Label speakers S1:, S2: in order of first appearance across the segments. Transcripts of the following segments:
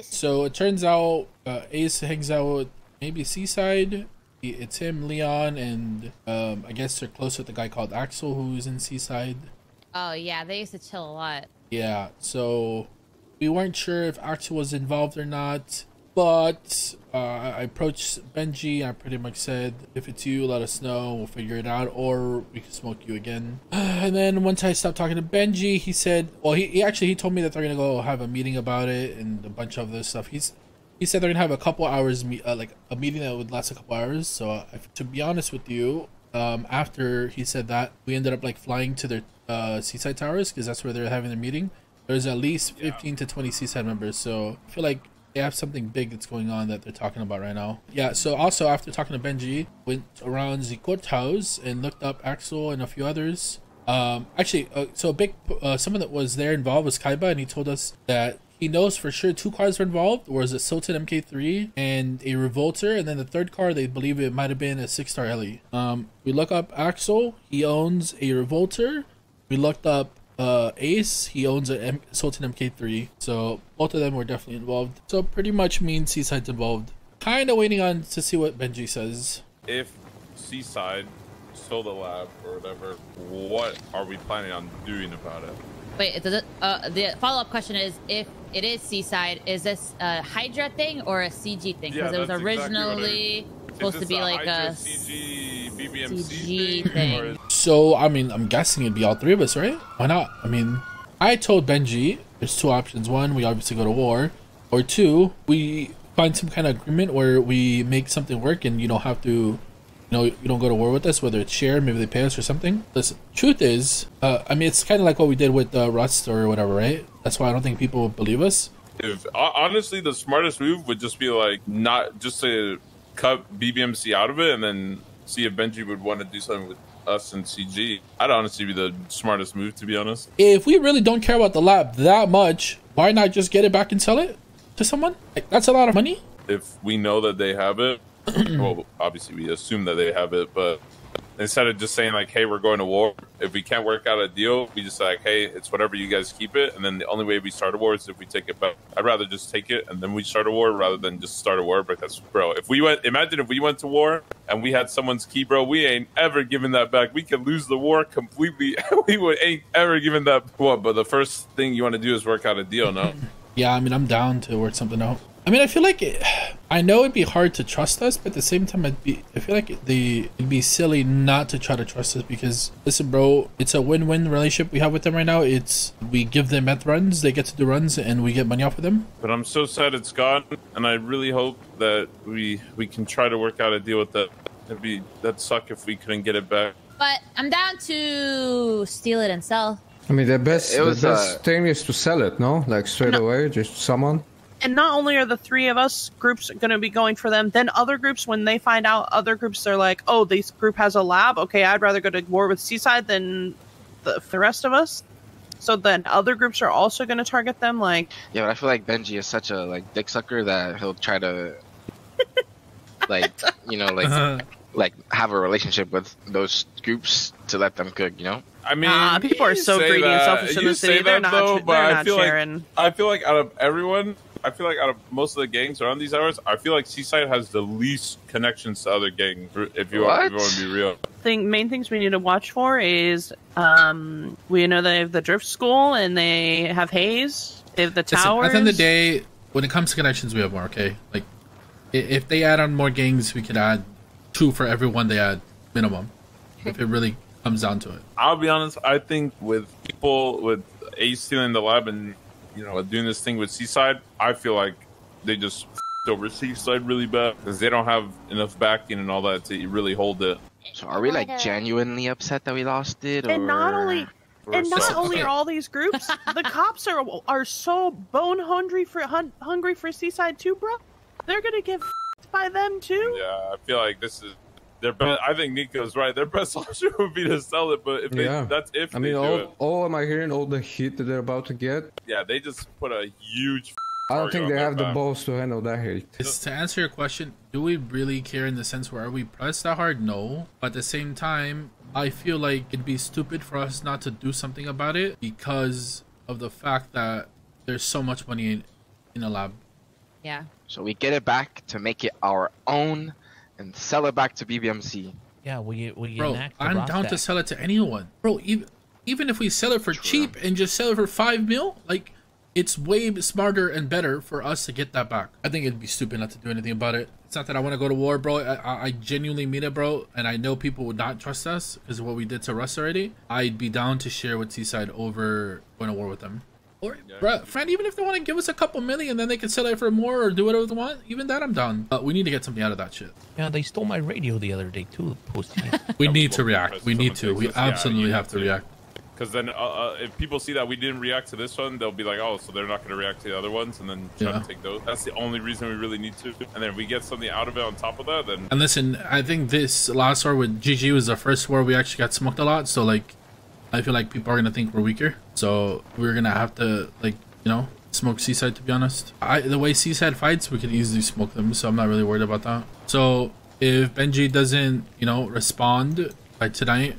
S1: So it turns out Ace hangs out with maybe Seaside. It's him, Leon, and I guess they're close with the guy called Axel who's in Seaside.
S2: Oh yeah, they used to chill a lot.
S1: Yeah, so we weren't sure if Axel was involved or not, but I approached Benji. I pretty much said, if it's you, let us know. We'll figure it out, or we can smoke you again. And then once I stopped talking to Benji, he said, well, he told me that they're gonna go have a meeting about it and a bunch of this stuff. He said they're gonna have a couple hours, like a meeting that would last a couple hours. So to be honest with you, after he said that, we ended up like flying to their Seaside Towers because that's where they're having their meeting. There's at least 15 to 20 Seaside members, so I feel like they have something big that's going on that they're talking about right now. Yeah, so also after talking to Benji, went around the courthouse and looked up Axel and a few others. So a big someone that was there involved was Kaiba, and he told us that he knows for sure 2 cars were involved. Was a Sultan MK3 and a Revolter, and then the third car they believe it might have been a 6-star heli. We look up Axel, he owns a Revolter. We looked up Ace, he owns a Sultan MK3, so both of them were definitely involved. So pretty much means Seaside's involved. Kind of waiting on to see what Benji says.
S3: If Seaside stole the lab or whatever, what are we planning on doing about it?
S2: Wait, does it, the follow-up question is, if it is Seaside, is this a Hydra thing or a CG thing? Because it was originally supposed to be like a
S3: CG BBMC
S2: CG thing.
S1: So I mean, I'm guessing it'd be all 3 of us, right? Why not? I mean, I told Benji there's 2 options. 1, we obviously go to war, or 2, we find some kind of agreement where we make something work and you don't have to, you don't go to war with us, whether it's shared, maybe they pay us or something. The truth is, I mean, it's kind of like what we did with Rust or whatever, right? That's why I don't think people would believe us.
S3: If honestly, the smartest move would just be like not just to cut BBMC out of it and then see if Benji would want to do something with us and CG. I'd honestly be the smartest move, to be honest.
S1: If we really don't care about the lab that much, why not just get it back and sell it to someone? Like, that's a lot of money.
S3: If we know that they have it, well, obviously we assume that they have it, but instead of just saying like, hey, we're going to war, if we can't work out a deal, we just say like, hey, it's whatever, you guys keep it, and then the only way we start a war is if we take it back. I'd rather just take it and then we start a war rather than just start a war, because bro, imagine if we went to war and we had someone's key, bro, we ain't ever giving that back. We could lose the war completely. We ain't ever giving that. What? But the first thing you want to do is work out a deal, no?
S1: Yeah, I mean, I'm down to work something out. I mean, I feel like I know it'd be hard to trust us, but at the same time, I feel like it'd be silly not to try to trust us, because listen, bro, it's a win-win relationship we have with them right now. It's we give them meth runs, they get to do runs, and we get money off of them.
S3: But I'm so sad it's gone, and I really hope that we can try to work out a deal with that. That'd suck if we couldn't get it back.
S2: But I'm down to steal it and sell.
S4: I mean, the best thing is to sell it, no? Like straight away, just someone.
S5: And not only are the 3 of us groups going to be going for them, then other groups, when they find out, other groups are like, oh, this group has a lab. Okay, I'd rather go to war with Seaside than the rest of us. So then other groups are also going to target them. Like,
S6: yeah, but I feel like Benji is such a dick sucker that he'll try to like have a relationship with those groups to let them cook,
S3: I mean,
S5: people are so greedy and selfish in the city. They're not sharing.
S3: I feel like out of everyone, out of most of the gangs around these hours, I feel like Seaside has the least connections to other gangs, if you want to be real.
S5: Main things we need to watch for is we know they have the drift school and they have Haze, they have the towers.
S1: At the end of the day, when it comes to connections, we have more, okay? Like, if they add on more gangs, we could add 2 for every one they add, minimum, if it really comes down to it.
S3: I'll be honest, I think with people, with Ace stealing the lab and doing this thing with Seaside, I feel like they just over Seaside really bad because they don't have enough backing and all that to really hold it.
S6: So are we genuinely upset that we lost it?
S5: And not only are all these groups, the cops are so bone hungry for Seaside too, bro. They're gonna get by them too.
S3: Yeah, I feel like this is their best. I think Nico's right. Their best option would be to sell it, but if
S4: all am I hearing all the heat that they're about to get?
S3: Yeah, they just put a huge.
S4: I don't think they have the balls to handle that hate.
S1: To answer your question, do we really care in the sense where are we pressed that hard? No, but at the same time, I feel like it'd be stupid for us not to do something about it because of the fact that there's so much money in a lab.
S2: Yeah.
S6: So we get it back to make it our own and sell it back to BBMC.
S7: Yeah, we
S1: Bro,
S7: enact the
S1: I'm
S7: Ross
S1: down to
S7: Act.
S1: sell it to anyone. Bro, even if we sell it for cheap and just sell it for 5 mil, like, it's way smarter and better for us to get that back. I think it'd be stupid not to do anything about it. It's not that I want to go to war, bro. I genuinely mean it, bro. And I know people would not trust us because of what we did to Russ already. I'd be down to share with Seaside over going to war with them. Or, bro, friend, even if they want to give us a couple million, then they can sell it for more or do whatever they want. Even that, I'm down. But we need to get something out of that shit.
S7: Yeah, they stole my radio the other day too.
S1: We need to react. We need to. We absolutely have to react.
S3: Because then if people see that we didn't react to this one, they'll be like, oh, so they're not going to react to the other ones and then try to take those. That's the only reason we really need to. And then if we get something out of it on top of that, then...
S1: And listen, I think this last war with GG was the first war we actually got smoked a lot. So, like, I feel like people are going to think we're weaker. So we're going to have to, like, you know, smoke Seaside, to be honest. The way Seaside fights, we could easily smoke them. So I'm not really worried about that. So if Benji doesn't, you know, respond by tonight...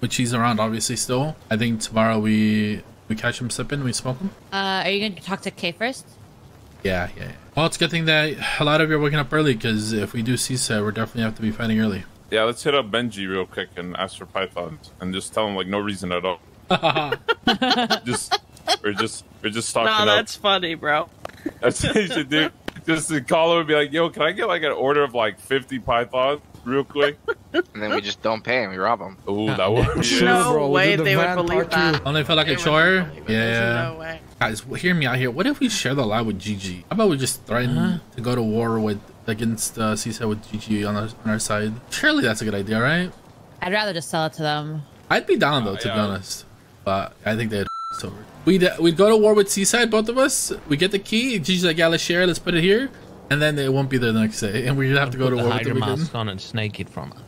S1: which he's around obviously still, I think tomorrow we catch him slipping, we smoke him.
S2: Are you going to talk to K first?
S1: Yeah. Well, it's a good thing that a lot of you are waking up early, because if we do Seaside, we're definitely have to be fighting early.
S3: Yeah, let's hit up Benji real quick and ask for pythons and just tell him like no reason at all. we're just talking.
S5: No, that's funny, bro.
S3: That's what you should do. Just to call him and be like, yo, can I get like an order of like 50 pythons real quick?
S6: And then we just don't pay and we rob them.
S3: Ooh, that works.
S5: No way they would believe that.
S1: Only felt like a chore. Yeah.
S5: No way.
S1: Guys, hear me out here. What if we share the lab with GG? How about we just threaten to go to war with against Seaside with GG on our side? Surely that's a good idea, right?
S2: I'd rather just sell it to them.
S1: I'd be down though, to be honest. But I think they'd us over. We'd go to war with Seaside, both of us. We get the key. GG's like, yeah, let's share. Let's put it here. And then it won't be there the next day, and we'd have to go to war with them again.
S7: Hydra mask on and snake it from us.